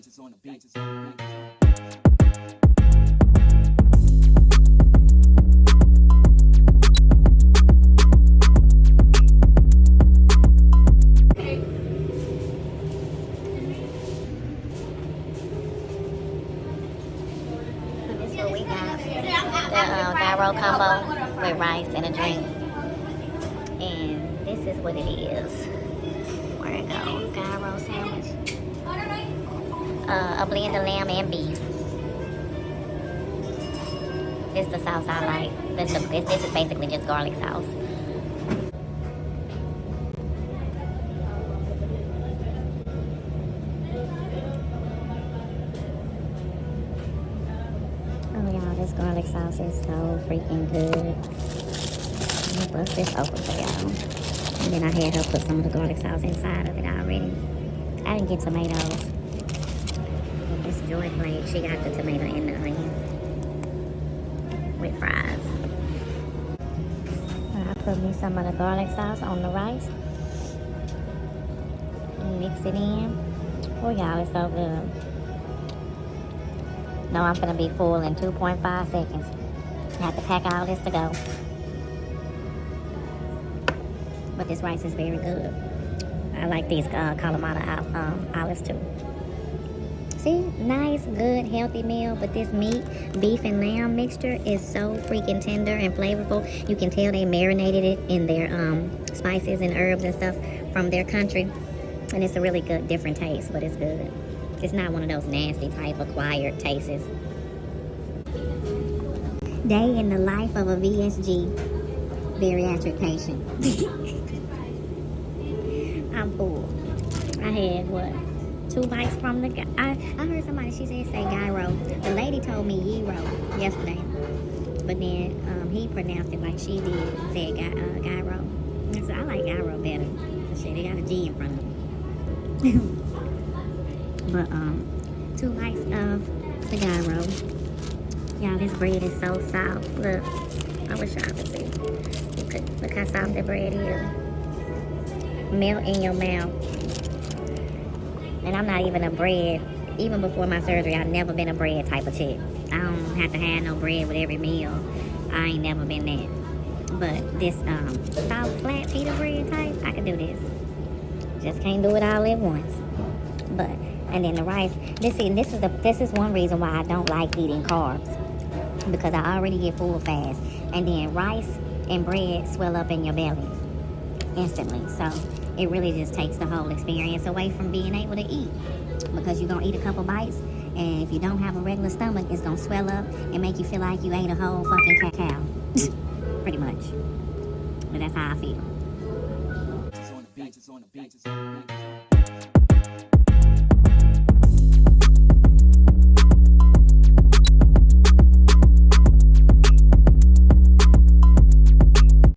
This is what we got. The gyro combo with rice and a drink. And this is what it is. Where it goes? Gyro sandwich. A blend of lamb and beef. This is the sauce I like. This is basically just garlic sauce. Oh y'all, this garlic sauce is so freaking good. Let me bust this open for y'all. And then I had her put some of the garlic sauce inside of it already. I didn't get tomatoes. But this Joy plate, she got the tomato and the onion with fries. I put me some of the garlic sauce on the rice. And mix it in. Oh y'all, it's so good. No, I'm gonna be full in 2.5 seconds. I have to pack all this to go. But this rice is very good. I like these Kalamata olives too. See, nice, good, healthy meal. But this meat, beef and lamb mixture is so freaking tender and flavorful. You can tell they marinated it in their spices and herbs and stuff from their country. And it's a really good, different taste, but it's good. It's not one of those nasty type acquired tastes. Day in the life of a VSG bariatric patient. I'm full. I had what? 2 bites from the guy. I heard somebody, she said say gyro. The lady told me gyro yesterday. But then he pronounced it like she did, said gyro. I said, I like gyro better. Shit, they got a G in front of it. But 2 bites of the gyro. Y'all, this bread is so soft. Look, I wish y'all could see. Look how soft the bread is. Melt in your mouth. And I'm not even a bread. Even before my surgery, I've never been a bread type of chick. I don't have to have no bread with every meal. I ain't never been that. But this soft, flat pita bread type, I can do this. Just can't do it all at once. But and then the rice. This is one reason why I don't like eating carbs, because I already get full fast, and then rice and bread swell up in your belly instantly. So it really just takes the whole experience away from being able to eat, because you're gonna eat a couple bites, and if you don't have a regular stomach, it's gonna swell up and make you feel like you ate a whole fucking cow. Pretty much. But that's how I feel.